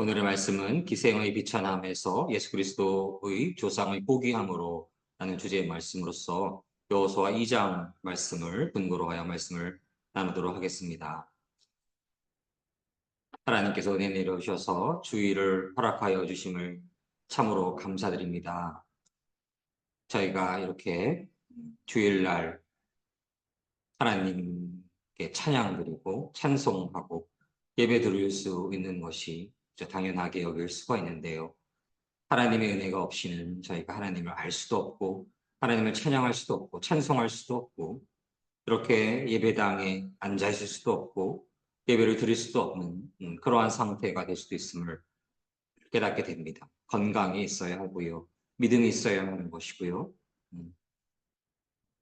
오늘의 말씀은 기생의 비천함에서 예수 그리스도의 조상의 포기함으로 라는 주제의 말씀으로서 여호수아 2장 말씀을 근거로 하여 말씀을 나누도록 하겠습니다. 하나님께서 은혜 내려주셔서 주의를 허락하여 주심을 참으로 감사드립니다. 저희가 이렇게 주일날 하나님께 찬양드리고 찬송하고 예배 드릴 수 있는 것이 당연하게 여길 수가 있는데요. 하나님의 은혜가 없이는 저희가 하나님을 알 수도 없고 하나님을 찬양할 수도 없고 찬송할 수도 없고 이렇게 예배당에 앉아 있을 수도 없고 예배를 드릴 수도 없는 그러한 상태가 될 수도 있음을 깨닫게 됩니다. 건강이 있어야 하고요. 믿음이 있어야 하는 것이고요.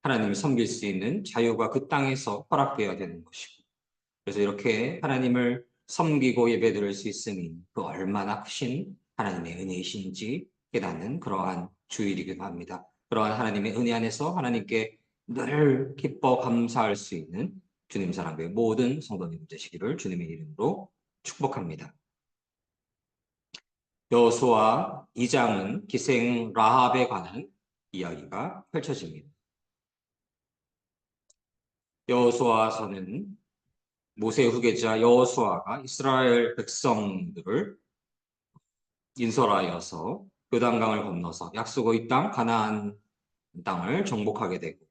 하나님을 섬길 수 있는 자유가 그 땅에서 허락되어야 되는 것이고 그래서 이렇게 하나님을 섬기고 예배드릴 수 있음이 그 얼마나 크신 하나님의 은혜이신지 깨닫는 그러한 주일이기도 합니다. 그러한 하나님의 은혜 안에서 하나님께 늘 기뻐 감사할 수 있는 주님 사랑의 모든 성도님 되시기를 주님의 이름으로 축복합니다. 여호수아 2장은 기생 라합에 관한 이야기가 펼쳐집니다. 여호수아서는 모세 후계자 여호수아가 이스라엘 백성들을 인솔하여서 요단강을 건너서 약속의 땅 가나안 땅을 정복하게 되고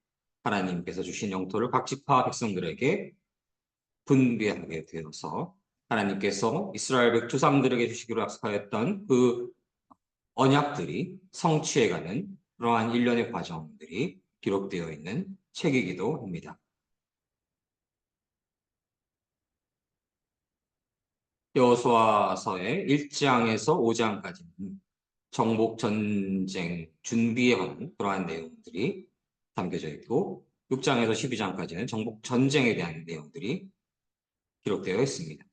하나님께서 주신 영토를 각 지파 백성들에게 분배하게 되어서 하나님께서 이스라엘 조상들에게 주시기로 약속하였던 그 언약들이 성취해가는 그러한 일련의 과정들이 기록되어 있는 책이기도 합니다. 여호수아서의 1장에서 5장까지는 정복 전쟁 준비에 관한 그러한 내용들이 담겨져 있고 6장에서 12장까지는 정복 전쟁에 대한 내용들이 기록되어 있습니다.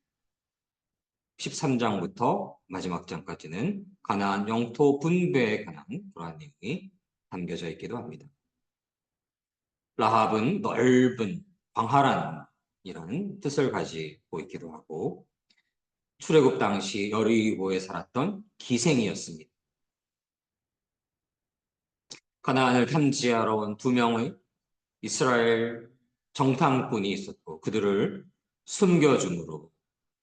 13장부터 마지막 장까지는 가나안 영토 분배에 관한 그러한 내용이 담겨져 있기도 합니다. 라합은 넓은 광활한 이라는 뜻을 가지고 있기도 하고 출애굽 당시 여리고에 살았던 기생이었습니다. 가나안을 탐지하러 온 두 명의 이스라엘 정탐꾼이 있었고 그들을 숨겨줌으로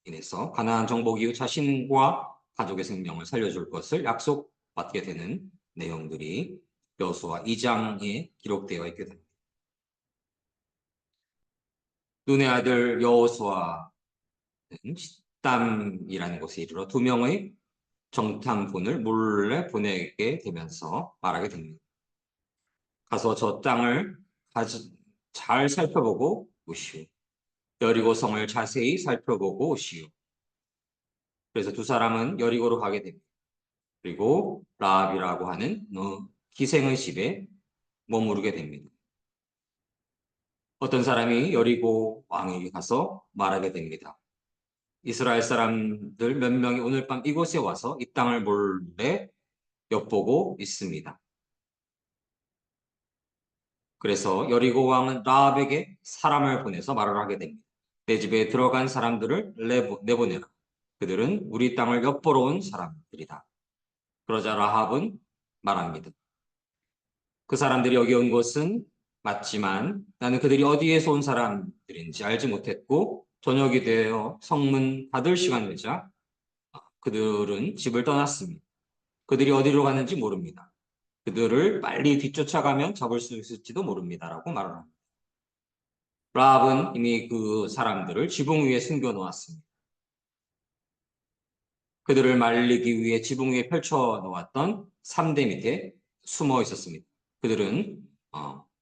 인해서 가나안 정복 이후 자신과 가족의 생명을 살려줄 것을 약속받게 되는 내용들이 여호수아 2장에 기록되어 있게 됩니다. 눈의 아들 여호수아는 시담이라는 곳에 이르러 두 명의 정탐꾼을 몰래 보내게 되면서 말하게 됩니다. 가서 저 땅을 잘 살펴보고 오시오. 여리고 성을 자세히 살펴보고 오시오. 그래서 두 사람은 여리고로 가게 됩니다. 그리고 라합이라고 하는 기생의 집에 머무르게 됩니다. 어떤 사람이 여리고 왕에게 가서 말하게 됩니다. 이스라엘 사람들 몇 명이 오늘 밤 이곳에 와서 이 땅을 몰래 엿보고 있습니다. 그래서 여리고 왕은 라합에게 사람을 보내서 말을 하게 됩니다. 내 집에 들어간 사람들을 내보내라. 그들은 우리 땅을 엿보러 온 사람들이다. 그러자 라합은 말합니다. 그 사람들이 여기 온 것은 맞지만 나는 그들이 어디에서 온 사람들인지 알지 못했고 저녁이 되어 성문 닫을 시간이 되자 그들은 집을 떠났습니다. 그들이 어디로 가는지 모릅니다. 그들을 빨리 뒤쫓아가면 잡을 수 있을지도 모릅니다라고 말을 합니다. 라합은 이미 그 사람들을 지붕 위에 숨겨놓았습니다. 그들을 말리기 위해 지붕 위에 펼쳐놓았던 삼대 밑에 숨어 있었습니다. 그들은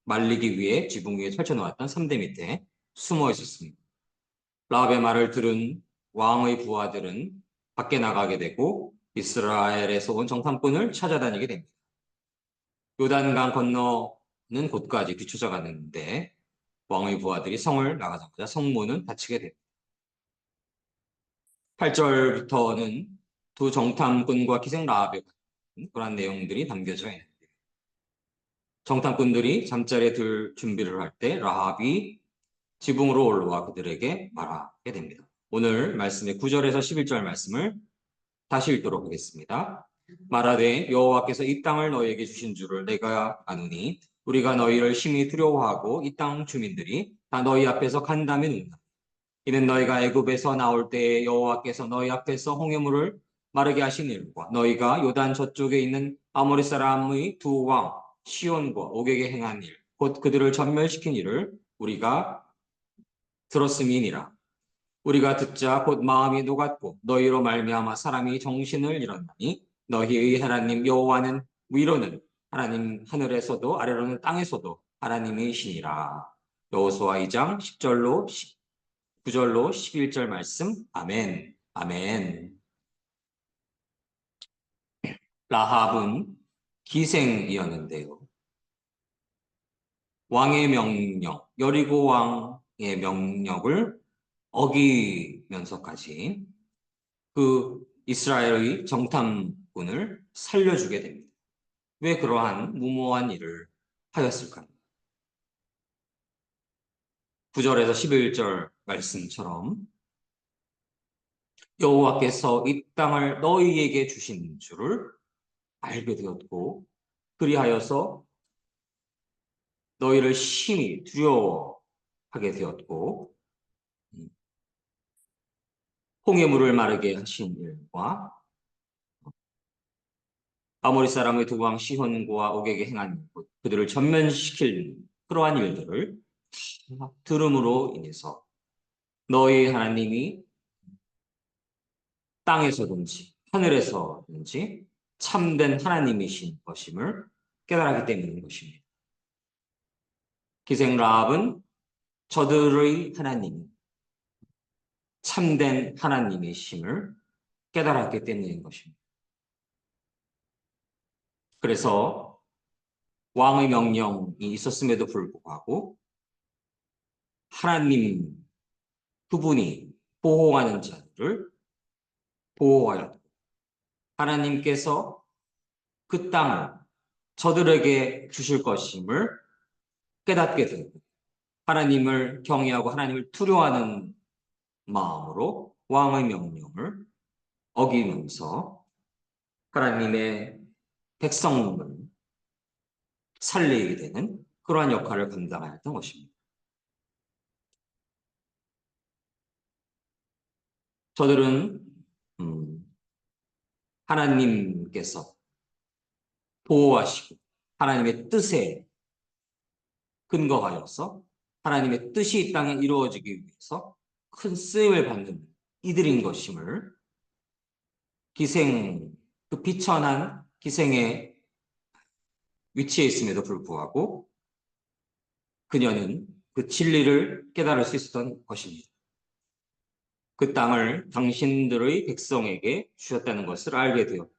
말리기 위해 지붕 위에 펼쳐놓았던 삼대 밑에 숨어 있었습니다. 라합의 말을 들은 왕의 부하들은 밖에 나가게 되고 이스라엘에서 온 정탐꾼을 찾아다니게 됩니다. 요단강 건너는 곳까지 뒤쫓아갔는데 왕의 부하들이 성을 나가자마자 성문은 닫히게 됩니다. 8절부터는 두 정탐꾼과 기생 라합의 그런 내용들이 담겨져 있는데 정탐꾼들이 잠자리에 들 준비를 할 때 라합이 지붕으로 올라와 그들에게 말하게 됩니다. 오늘 말씀의 9절에서 11절 말씀을 다시 읽도록 하겠습니다. 말하되 여호와께서 이 땅을 너희에게 주신 줄을 내가 아노니 우리가 너희를 심히 두려워하고 이 땅 주민들이 다 너희 앞에서 간담이 는다. 이는 너희가 애굽에서 나올 때에 여호와께서 너희 앞에서 홍해물을 마르게 하신 일과 너희가 요단 저쪽에 있는 아모리 사람의 두 왕 시온과 옥에게 행한 일, 곧 그들을 전멸시킨 일을 우리가 들었음이니라. 우리가 듣자 곧 마음이 녹았고 너희로 말미암아 사람이 정신을 잃었나니 너희의 하나님 여호와는 위로는 하나님 하늘에서도 아래로는 땅에서도 하나님이시니라. 여호수아 2장 10절로 9절로 11절 말씀. 아멘. 아멘. 라합은 기생이었는데요. 왕의 명령, 여리고 왕의 명령을 어기면서까지 그 이스라엘의 정탐꾼을 살려주게 됩니다. 왜 그러한 무모한 일을 하였을까요? 9절에서 11절 말씀처럼 여호와께서 이 땅을 너희에게 주신 줄을 알게 되었고 그리하여서 너희를 심히 두려워하게 되었고 홍해물을 마르게 하신 일과 아모리 사람의 두 왕 시혼과 옥에게 행한 그들을 전면시킬 그러한 일들을 들음으로 인해서 너희 하나님이 땅에서든지 하늘에서든지 참된 하나님이신 것임을 깨달았기 때문인 것입니다. 기생 라합은 저들의 하나님, 참된 하나님이심을 깨달았기 때문인 것입니다. 그래서 왕의 명령이 있었음에도 불구하고 하나님 그분이 보호하는 자들을 보호하였고 하나님께서 그 땅을 저들에게 주실 것임을 깨닫게 되고 하나님을 경외하고 하나님을 두려워하는 마음으로 왕의 명령을 어기면서 하나님의 백성을 살리게 되는 그러한 역할을 감당하였던 것입니다. 저들은 하나님께서 보호하시고 하나님의 뜻에 근거하여서 하나님의 뜻이 이 땅에 이루어지기 위해서 큰 쓰임을 받는 이들인 것임을 기생, 그 비천한 기생의 위치에 있음에도 불구하고 그녀는 그 진리를 깨달을 수 있었던 것입니다. 그 땅을 당신들의 백성에게 주셨다는 것을 알게 되었고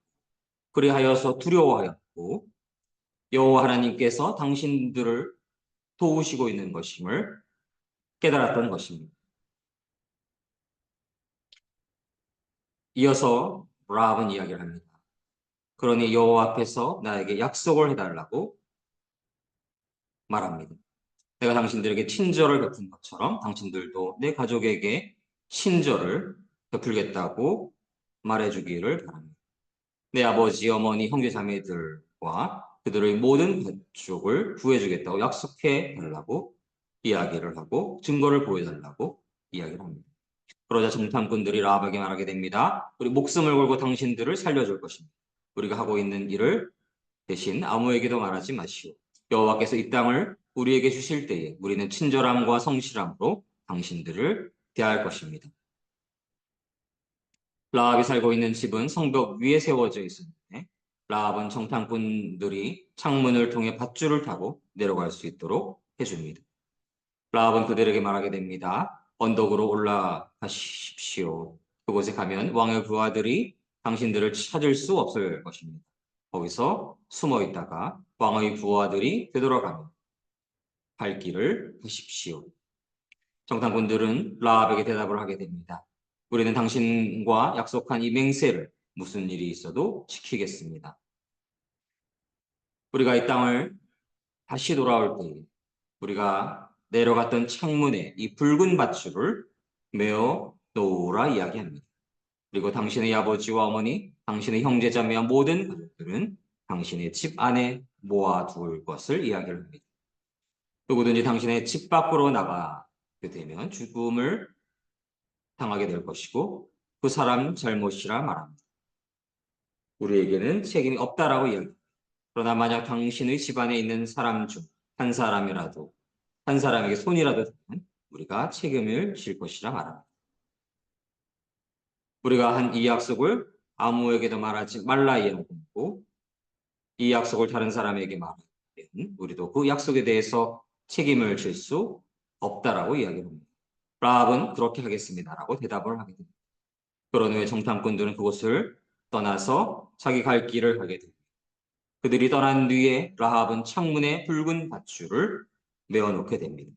그리하여서 두려워하였고 여호와 하나님께서 당신들을 도우시고 있는 것임을 깨달았던 것입니다. 이어서 라합은 이야기를 합니다. 그러니 여호와 앞에서 나에게 약속을 해달라고 말합니다. 내가 당신들에게 친절을 베푼 것처럼 당신들도 내 가족에게 친절을 베풀겠다고 말해주기를 바랍니다. 내 아버지, 어머니, 형제 자매들과 그들의 모든 가족을 구해주겠다고 약속해 달라고 이야기를 하고 증거를 보여달라고 이야기를 합니다. 그러자 정탐꾼들이 라합에게 말하게 됩니다. 우리 목숨을 걸고 당신들을 살려줄 것입니다. 우리가 하고 있는 일을 대신 아무에게도 말하지 마시오. 여호와께서 이 땅을 우리에게 주실 때에 우리는 친절함과 성실함으로 당신들을 대할 것입니다. 라합이 살고 있는 집은 성벽 위에 세워져 있었는데 라합은 정탐꾼들이 창문을 통해 밧줄을 타고 내려갈 수 있도록 해줍니다. 라합은 그들에게 말하게 됩니다. 언덕으로 올라가십시오. 그곳에 가면 왕의 부하들이 당신들을 찾을 수 없을 것입니다. 거기서 숨어 있다가 왕의 부하들이 되돌아가면 발길을 하십시오. 정탐꾼들은 라합에게 대답을 하게 됩니다. 우리는 당신과 약속한 이 맹세를 무슨 일이 있어도 지키겠습니다. 우리가 이 땅을 다시 돌아올 때 우리가 내려갔던 창문에 이 붉은 밧줄을 메어 놓으라 이야기합니다. 그리고 당신의 아버지와 어머니, 당신의 형제자매와 모든 가족들은 당신의 집 안에 모아둘 것을 이야기를 합니다. 누구든지 당신의 집 밖으로 나가게 되면 죽음을 당하게 될 것이고 그 사람 잘못이라 말합니다. 우리에게는 책임이 없다라고 이야기합니다. 그러나 만약 당신의 집안에 있는 사람 중 한 사람이라도 한 사람에게 손이라도 닿으면 우리가 책임을 질 것이라 말합니다. 우리가 한 이 약속을 아무에게도 말하지 말라 이야기하고 이 약속을 다른 사람에게 말하면 우리도 그 약속에 대해서 책임을 질 수 없다라고 이야기합니다. 라합은 그렇게 하겠습니다라고 대답을 하게 됩니다. 그런 후에 정탐꾼들은 그곳을 떠나서 자기 갈 길을 가게 됩니다. 그들이 떠난 뒤에 라합은 창문에 붉은 밧줄을 메어놓게 됩니다.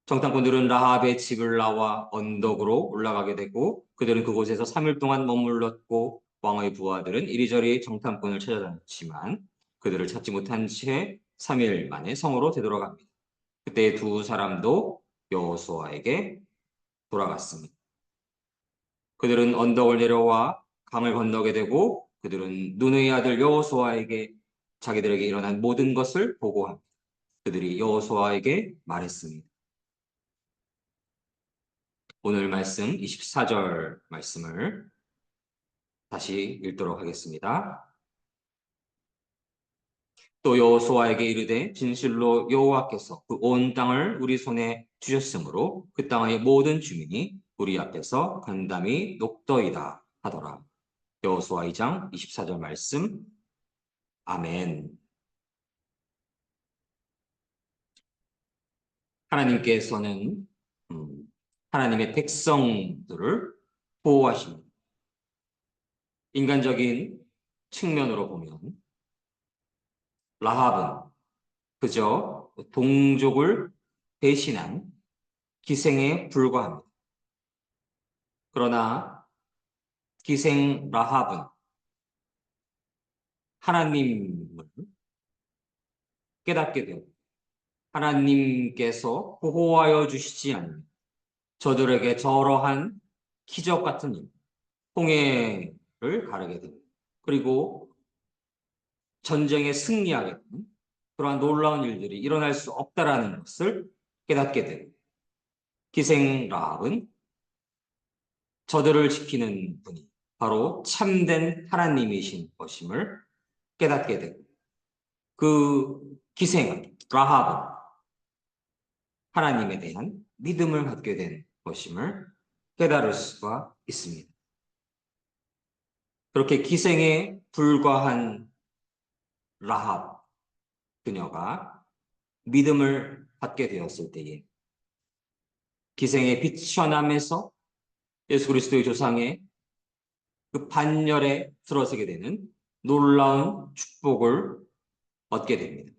정탐꾼들은 라합의 집을 나와 언덕으로 올라가게 되고 그들은 그곳에서 3일 동안 머물렀고 왕의 부하들은 이리저리 정탐꾼을 찾아다녔지만 그들을 찾지 못한 채 3일 만에 성으로 되돌아갑니다. 그때 두 사람도 여호수아에게 돌아갔습니다. 그들은 언덕을 내려와 강을 건너게 되고 그들은 눈의 아들 여호수아에게 자기들에게 일어난 모든 것을 보고합니다. 그들이 여호수아에게 말했습니다. 오늘 말씀 24절 말씀을 다시 읽도록 하겠습니다. 또 여호수아에게 이르되 진실로 여호와께서 그 온 땅을 우리 손에 주셨으므로 그 땅의 모든 주민이 우리 앞에서 간담이 녹더이다 하더라. 여호수아 2장 24절 말씀. 아멘. 하나님께서는 하나님의 백성들을 보호하십니다. 인간적인 측면으로 보면 라합은 그저 동족을 대신한 기생에 불과합니다. 그러나 기생 라합은 하나님을 깨닫게 되고 하나님께서 보호하여 주시지 않으면 저들에게 저러한 기적 같은 일, 홍해를 가르게 됩니다. 그리고 전쟁에 승리하게 되는 그러한 놀라운 일들이 일어날 수 없다라는 것을 깨닫게 됩니다. 기생 라합은 저들을 지키는 분이 바로 참된 하나님이신 것임을 깨닫게 되고 그 기생은 라합은 하나님에 대한 믿음을 갖게 된 것임을 깨달을 수가 있습니다. 그렇게 기생에 불과한 라합 그녀가 믿음을 갖게 되었을 때에 기생의 비천함에서 예수 그리스도의 조상의 그 반열에 들어서게 되는 놀라운 축복을 얻게 됩니다.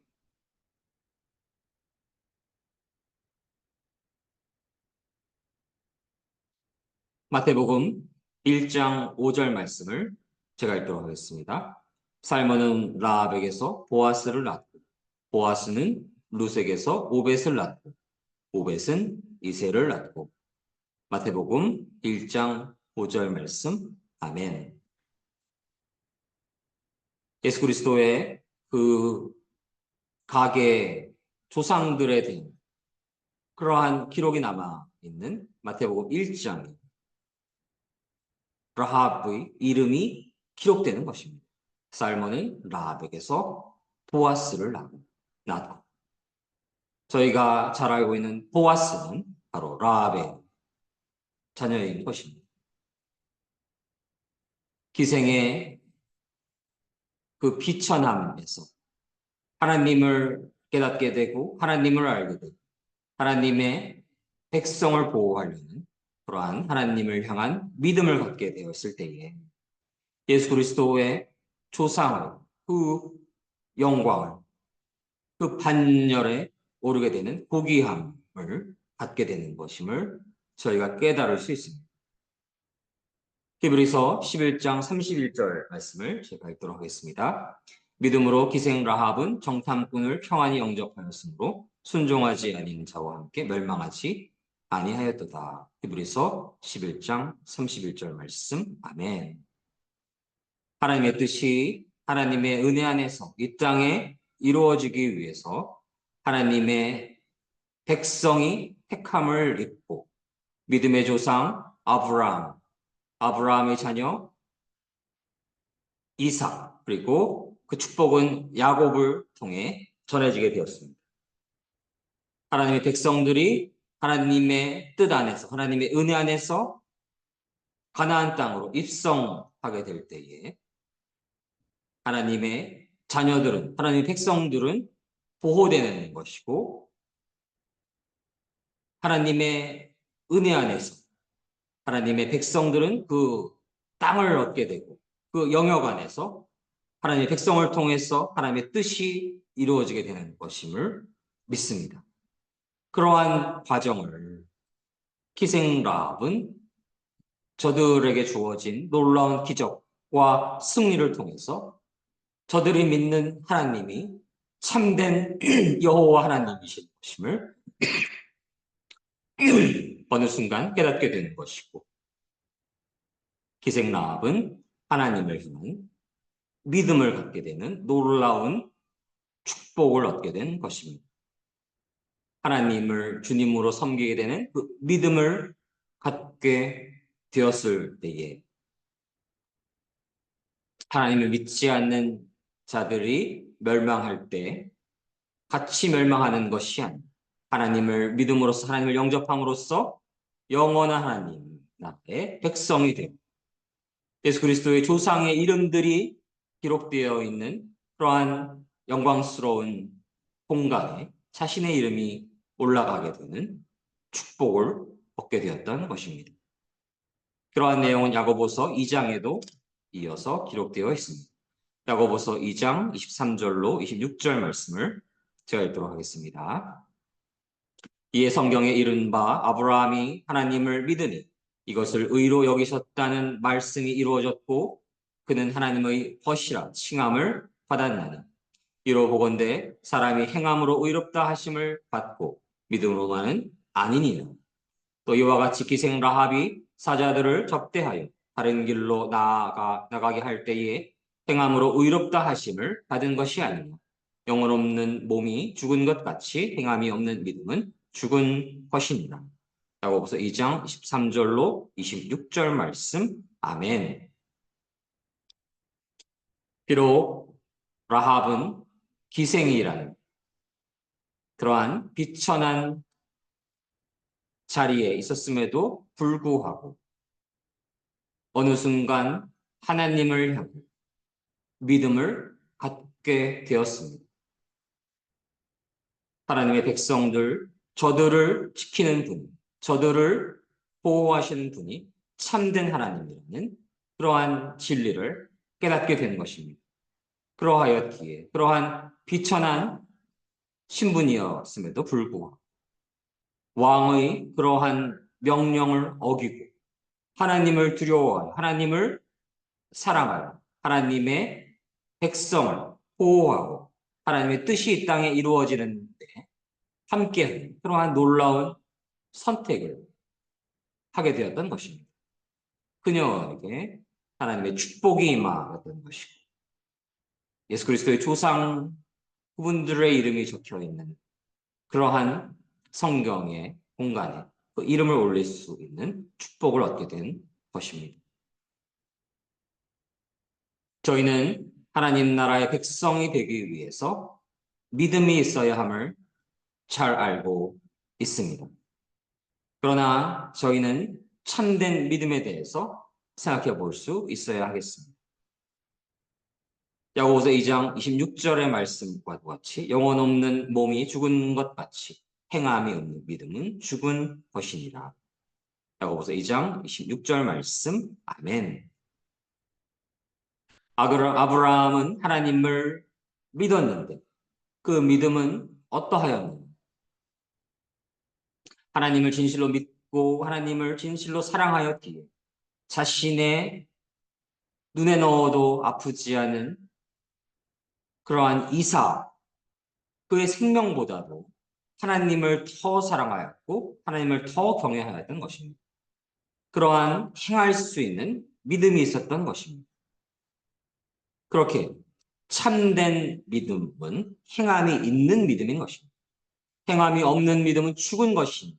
마태복음 1장 5절 말씀을 제가 읽도록 하겠습니다. 살몬은 라합에게서 보아스를 낳고 보아스는 룻에게서 오벳을 낳고 오벳은 이새를 낳고 마태복음 1장 5절 말씀 아멘. 예수 그리스도의 그 가계 조상들에 대한 그러한 기록이 남아 있는 마태복음 1장에 라합의 이름이 기록되는 것입니다. 살몬은 라합에게서 보아스를 낳고 저희가 잘 알고 있는 보아스는 바로 라합의 자녀인 것입니다. 기생의 그 비천함에서 하나님을 깨닫게 되고 하나님을 알게 되고 하나님의 백성을 보호하려는 그러한 하나님을 향한 믿음을 갖게 되었을 때에 예수 그리스도의 조상을 그 영광을 그 반열에 오르게 되는 고귀함을 갖게 되는 것임을 저희가 깨달을 수 있습니다. 히브리서 11장 31절 말씀을 제가 읽도록 하겠습니다. 믿음으로 기생 라합은 정탐꾼을 평안히 영접하였으므로 순종하지 아닌 자와 함께 멸망하지 아니하였도다. 히브리서 11장 31절 말씀. 아멘. 하나님의 뜻이 하나님의 은혜 안에서 이 땅에 이루어지기 위해서 하나님의 백성이 택함을 입고 믿음의 조상 아브라함의 자녀 이삭, 그리고 그 축복은 야곱을 통해 전해지게 되었습니다. 하나님의 백성들이 하나님의 뜻 안에서, 하나님의 은혜 안에서 가나안 땅으로 입성하게 될 때에 하나님의 자녀들은, 하나님의 백성들은 보호되는 것이고, 하나님의 은혜 안에서 하나님의 백성들은 그 땅을 얻게 되고, 그 영역 안에서 하나님의 백성을 통해서 하나님의 뜻이 이루어지게 되는 것임을 믿습니다. 그러한 과정을 기생라합은 저들에게 주어진 놀라운 기적과 승리를 통해서 저들이 믿는 하나님이 참된 여호와 하나님이신 것임을 어느 순간 깨닫게 되는 것이고, 기생라합은 하나님을 향한 믿음을 갖게 되는 놀라운 축복을 얻게 된 것입니다. 하나님을 주님으로 섬기게 되는 그 믿음을 갖게 되었을 때에 하나님을 믿지 않는 자들이 멸망할 때 같이 멸망하는 것이 아니라 하나님을 믿음으로써 하나님을 영접함으로써 영원한 하나님 나라의 백성이 되고 예수 그리스도의 조상의 이름들이 기록되어 있는 그러한 영광스러운 공간에 자신의 이름이 올라가게 되는 축복을 얻게 되었던 것입니다. 그러한 내용은 야고보서 2장에도 이어서 기록되어 있습니다. 야고보서 2장 23절로 26절 말씀을 제가 읽도록 하겠습니다. 이에 성경에 이른 바 아브라함이 하나님을 믿으니 이것을 의로 여기셨다는 말씀이 이루어졌고 그는 하나님의 벗이라 칭함을 받았나니 이로 보건대 사람이 행함으로 의롭다 하심을 받고 믿음으로만은 아니니라. 또 이와 같이 기생 라합이 사자들을 접대하여 다른 길로 나가게 할 때에 행함으로 의롭다 하심을 받은 것이 아니냐. 영혼 없는 몸이 죽은 것 같이 행함이 없는 믿음은 죽은 것이니라. 야고보서 2장 13절로 26절 말씀. 아멘. 비록 라합은 기생이라는 그러한 비천한 자리에 있었음에도 불구하고 어느 순간 하나님을 향해 믿음을 갖게 되었습니다. 하나님의 백성들, 저들을 지키는 분, 저들을 보호하시는 분이 참된 하나님이라는 그러한 진리를 깨닫게 된 것입니다. 그러하였기에 그러한 비천한 신분이었음에도 불구하고 왕의 그러한 명령을 어기고 하나님을 두려워하여 하나님을 사랑하여 하나님의 백성을 보호하고 하나님의 뜻이 이 땅에 이루어지는 데 함께하는 그러한 놀라운 선택을 하게 되었던 것입니다. 그녀에게 하나님의 축복이 임하였던 것이고 예수 그리스도의 조상 그분들의 이름이 적혀 있는 그러한 성경의 공간에 그 이름을 올릴 수 있는 축복을 얻게 된 것입니다. 저희는 하나님 나라의 백성이 되기 위해서 믿음이 있어야 함을 잘 알고 있습니다. 그러나 저희는 참된 믿음에 대해서 생각해 볼 수 있어야 하겠습니다. 야고보서 2장 26절의 말씀과 같이 영혼 없는 몸이 죽은 것 같이 행함이 없는 믿음은 죽은 것이니라. 야고보서 2장 26절 말씀. 아멘. 아브라함은 하나님을 믿었는데 그 믿음은 어떠하였느냐? 하나님을 진실로 믿고 하나님을 진실로 사랑하였기에 자신의 눈에 넣어도 아프지 않은 그러한 이삭, 그의 생명보다도 하나님을 더 사랑하였고 하나님을 더 경외하였던 것입니다. 그러한 행할 수 있는 믿음이 있었던 것입니다. 그렇게 참된 믿음은 행함이 있는 믿음인 것입니다. 행함이 없는 믿음은 죽은 것입니다.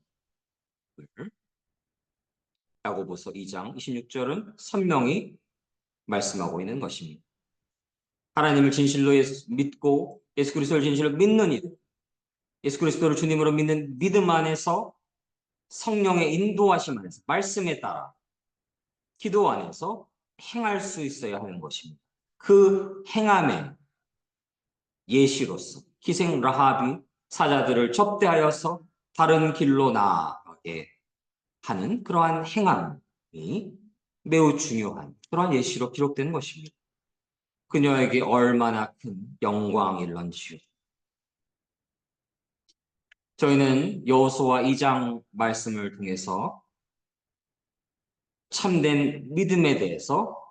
야고보서 2장 26절은 선명히 말씀하고 있는 것입니다. 하나님을 진실로 믿고 예수 그리스도를 진실로 믿는 이들, 예수 그리스도를 주님으로 믿는 믿음 안에서 성령의 인도하심 안에서 말씀에 따라 기도 안에서 행할 수 있어야 하는 것입니다. 그 행함의 예시로서 희생 라합이 사자들을 접대하여서 다른 길로 나아가게 하는 그러한 행함이 매우 중요한 그러한 예시로 기록된 것입니다. 그녀에게 얼마나 큰 영광일런지요. 저희는 여호수아 2장 말씀을 통해서 참된 믿음에 대해서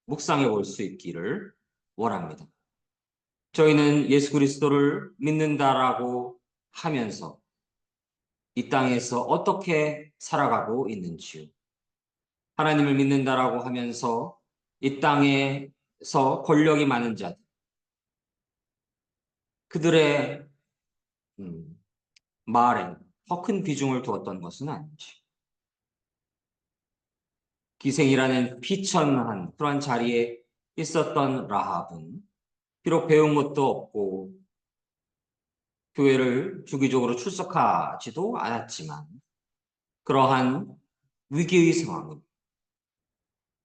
묵상해 볼 수 있기를 원합니다. 저희는 예수 그리스도를 믿는다라고 하면서 이 땅에서 어떻게 살아가고 있는지요. 하나님을 믿는다라고 하면서 이 땅에서 권력이 많은 자들, 그들의 말에 더 큰 비중을 두었던 것은 아닌지. 기생이라는 비천한 그러한 자리에 있었던 라합은 비록 배운 것도 없고 교회를 주기적으로 출석하지도 않았지만 그러한 위기의 상황은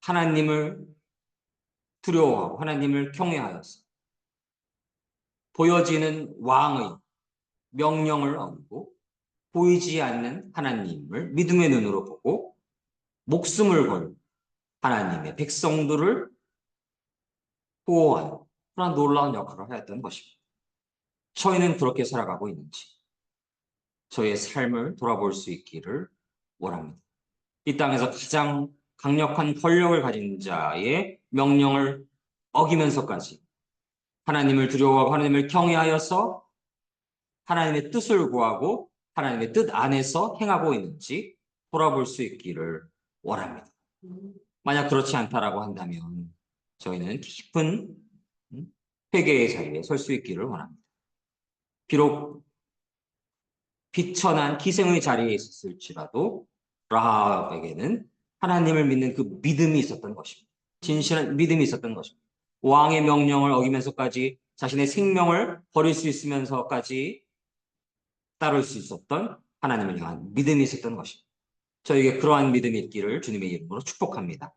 하나님을 두려워하고 하나님을 경외하여서 보여지는 왕의 명령을 얻고 보이지 않는 하나님을 믿음의 눈으로 보고 목숨을 걸고 하나님의 백성들을 보호하는 그런 놀라운 역할을 하였던 것입니다. 저희는 그렇게 살아가고 있는지 저의 삶을 돌아볼 수 있기를 원합니다. 이 땅에서 가장 강력한 권력을 가진 자의 명령을 어기면서까지 하나님을 두려워하고 하나님을 경외하여서 하나님의 뜻을 구하고 하나님의 뜻 안에서 행하고 있는지 돌아볼 수 있기를 원합니다. 만약 그렇지 않다라고 한다면 저희는 깊은 회개의 자리에 설 수 있기를 원합니다. 비록 비천한 기생의 자리에 있었을지라도 라합에게는 하나님을 믿는 그 믿음이 있었던 것입니다. 진실한 믿음이 있었던 것입니다. 왕의 명령을 어기면서까지 자신의 생명을 버릴 수 있으면서까지 따를 수 있었던 하나님을 향한 믿음이 있었던 것입니다. 저에게 그러한 믿음이 있기를 주님의 이름으로 축복합니다.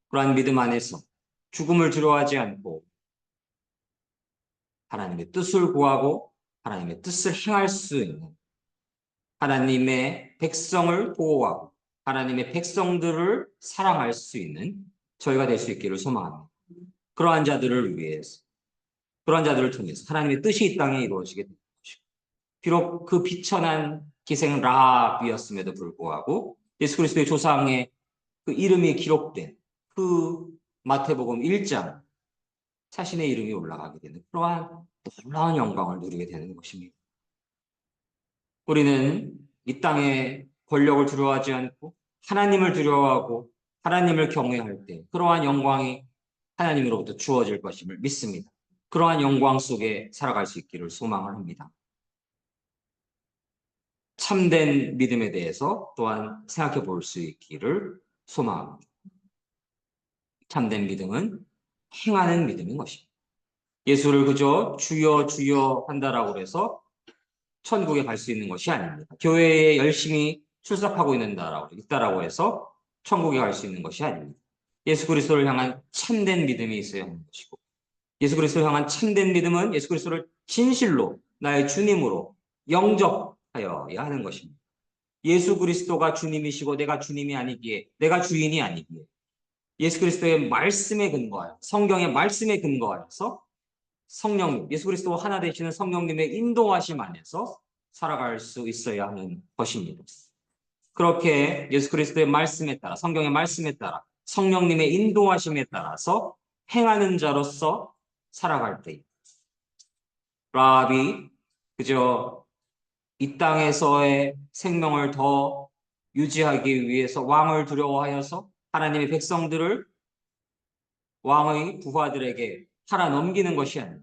그러한 믿음 안에서 죽음을 두려워하지 않고 하나님의 뜻을 구하고 하나님의 뜻을 행할 수 있는 하나님의 백성을 보호하고 하나님의 백성들을 사랑할 수 있는 저희가 될 수 있기를 소망합니다. 그러한 자들을 위해서 그러한 자들을 통해서 하나님의 뜻이 이 땅에 이루어지게 된 것이고 비록 그 비천한 기생 라합이었음에도 불구하고 예수 그리스도의 조상의 그 이름이 기록된 그 마태복음 1장 자신의 이름이 올라가게 되는 그러한 놀라운 영광을 누리게 되는 것입니다. 우리는 이 땅의 권력을 두려워하지 않고 하나님을 두려워하고 하나님을 경외할 때 그러한 영광이 하나님으로부터 주어질 것임을 믿습니다. 그러한 영광 속에 살아갈 수 있기를 소망을 합니다. 참된 믿음에 대해서 또한 생각해 볼 수 있기를 소망합니다. 참된 믿음은 행하는 믿음인 것입니다. 예수를 그저 주여 주여 한다라고 해서 천국에 갈 수 있는 것이 아닙니다. 교회에 열심히 출석하고 있다라고 해서 천국에 갈 수 있는 것이 아닙니다. 예수 그리스도를 향한 참된 믿음이 있어야 하는 것이고 예수 그리스도를 향한 참된 믿음은 예수 그리스도를 진실로 나의 주님으로 영접하여야 하는 것입니다. 예수 그리스도가 주님이시고 내가 주님이 아니기에 내가 주인이 아니기에 예수 그리스도의 말씀에 근거하여 성경의 말씀에 근거하여서 성령님, 예수 그리스도와 하나 되시는 성령님의 인도하심 안에서 살아갈 수 있어야 하는 것입니다. 그렇게 예수 그리스도의 말씀에 따라 성경의 말씀에 따라 성령님의 인도하심에 따라서 행하는 자로서 살아갈 때 라합이 그저 이 땅에서의 생명을 더 유지하기 위해서 왕을 두려워하여서 하나님의 백성들을 왕의 부하들에게 팔아 넘기는 것이 아니라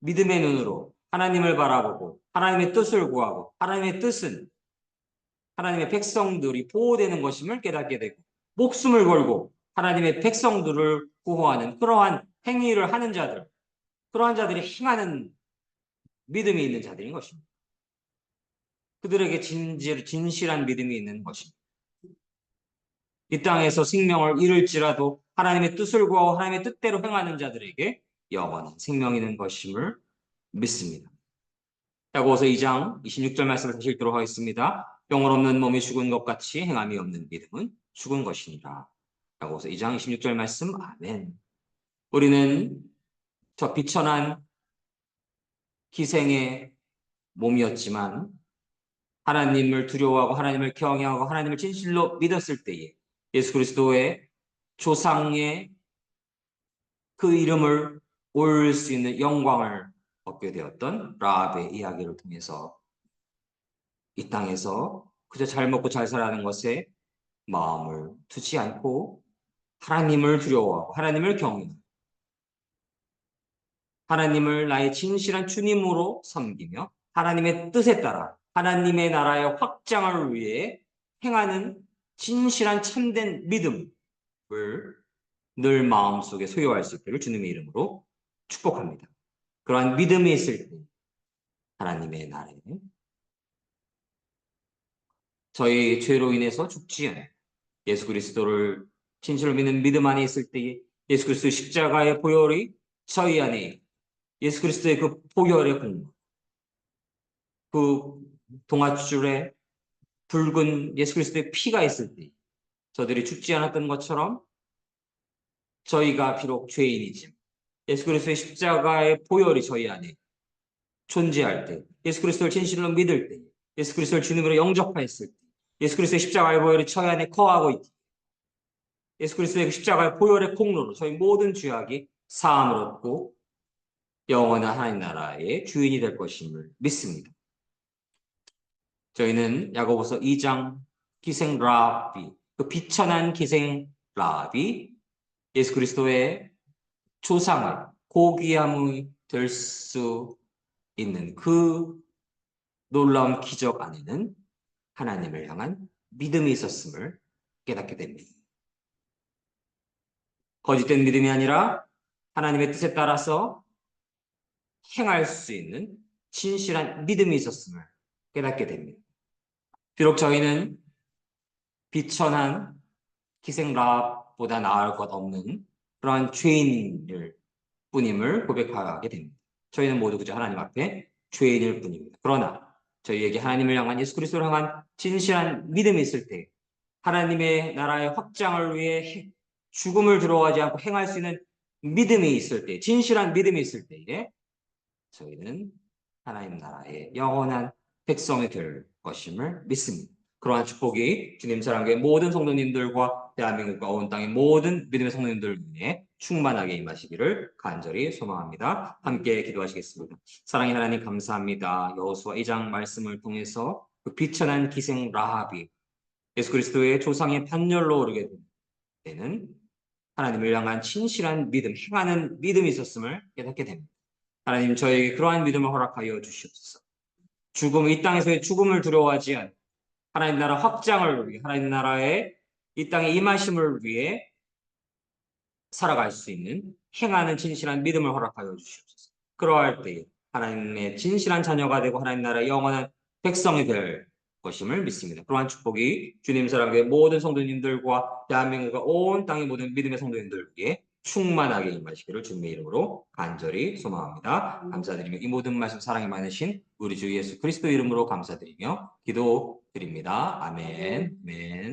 믿음의 눈으로 하나님을 바라보고 하나님의 뜻을 구하고 하나님의 뜻은 하나님의 백성들이 보호되는 것임을 깨닫게 되고 목숨을 걸고 하나님의 백성들을 구호하는 그러한 행위를 하는 자들, 그러한 자들이 행하는 믿음이 있는 자들인 것입니다. 그들에게 진실한 믿음이 있는 것입니다. 이 땅에서 생명을 잃을지라도 하나님의 뜻을 구하고 하나님의 뜻대로 행하는 자들에게 영원한 생명이 있는 것임을 믿습니다. 야고보서 2장 26절 말씀을 다시 읽도록 하겠습니다. 영혼 없는 몸이 죽은 것 같이 행함이 없는 믿음은 죽은 것이니라. 야고보서 2장 26절 말씀 아멘. 우리는 저 비천한 기생의 몸이었지만 하나님을 두려워하고 하나님을 경외하고 하나님을 진실로 믿었을 때에 예수 그리스도의 조상의 그 이름을 올 수 있는 영광을 얻게 되었던 라합의 이야기를 통해서 이 땅에서 그저 잘 먹고 잘 살아가는 것에 마음을 두지 않고 하나님을 두려워하고 하나님을 경외하고 하나님을 나의 진실한 주님으로 섬기며 하나님의 뜻에 따라 하나님의 나라의 확장을 위해 행하는 진실한 참된 믿음을 늘 마음속에 소유할 수 있기를 주님의 이름으로 축복합니다. 그러한 믿음이 있을 때 하나님의 나라에 저희 죄로 인해서 죽지 않아요. 예수 그리스도를 진실로 믿는 믿음 안에 있을 때에 예수 그리스도의 십자가의 보혈이 저희 안에 예수 그리스도의 그 보혈의 공로, 그 동아줄에 붉은 예수 그리스도의 피가 있을 때 저들이 죽지 않았던 것처럼 저희가 비록 죄인이지만 예수 그리스도의 십자가의 보혈이 저희 안에 존재할 때, 예수 그리스도를 진실로 믿을 때, 예수 그리스도를 주님으로 영접하였을 때, 예수 그리스도의 십자가의 보혈이 저희 안에 거하고 있다. 예수 그리스도의 십자가의 보혈의 공로로 저희 모든 죄악이 사함을 얻고 영원한 하나님 나라의 주인이 될 것임을 믿습니다. 저희는 야고보서 2장 기생 라합이 그 비천한 기생 라합이 예수 그리스도의 조상의 고귀함이 될 수 있는 그 놀라운 기적 안에는 하나님을 향한 믿음이 있었음을 깨닫게 됩니다. 거짓된 믿음이 아니라 하나님의 뜻에 따라서 행할 수 있는 진실한 믿음이 있었음을 깨닫게 됩니다. 비록 저희는 비천한 기생 라합보다 나을 것 없는 그러한 죄인일 뿐임을 고백하게 됩니다. 저희는 모두 그저 하나님 앞에 죄인일 뿐입니다. 그러나 저희에게 하나님을 향한 예수 그리스도를 향한 진실한 믿음이 있을 때 하나님의 나라의 확장을 위해 죽음을 들어가지 않고 행할 수 있는 믿음이 있을 때, 진실한 믿음이 있을 때에 저희는 하나님 나라의 영원한 백성이 될 것임을 믿습니다. 그러한 축복이 주님 사랑교회 모든 성도님들과 대한민국과 온 땅의 모든 믿음의 성도님들 위해 충만하게 임하시기를 간절히 소망합니다. 함께 기도하시겠습니다. 사랑의 하나님 감사합니다. 여호수아 2장 말씀을 통해서 그 비천한 기생 라합이 예수 그리스도의 조상의 판결로 오르게 되는 하나님을 향한 진실한 믿음, 행하는 믿음이 있었음을 깨닫게 됩니다. 하나님 저에게 그러한 믿음을 허락하여 주시옵소서. 이 땅에서의 죽음을 두려워하지 않고 하나님 나라 확장을 위해 하나님 나라의 이 땅의 임하심을 위해 살아갈 수 있는 행하는 진실한 믿음을 허락하여 주시옵소서. 그러할 때 하나님의 진실한 자녀가 되고 하나님 나라의 영원한 백성이 될 것임을 믿습니다. 그러한 축복이 주님 사랑의 모든 성도님들과 대한민국과 온 땅의 모든 믿음의 성도님들에게 충만하게 임하시기를 주님의 이름으로 간절히 소망합니다. 감사드리며 이 모든 말씀 사랑이 많으신 우리 주 예수 그리스도 이름으로 감사드리며 기도드립니다. 아멘. 아멘.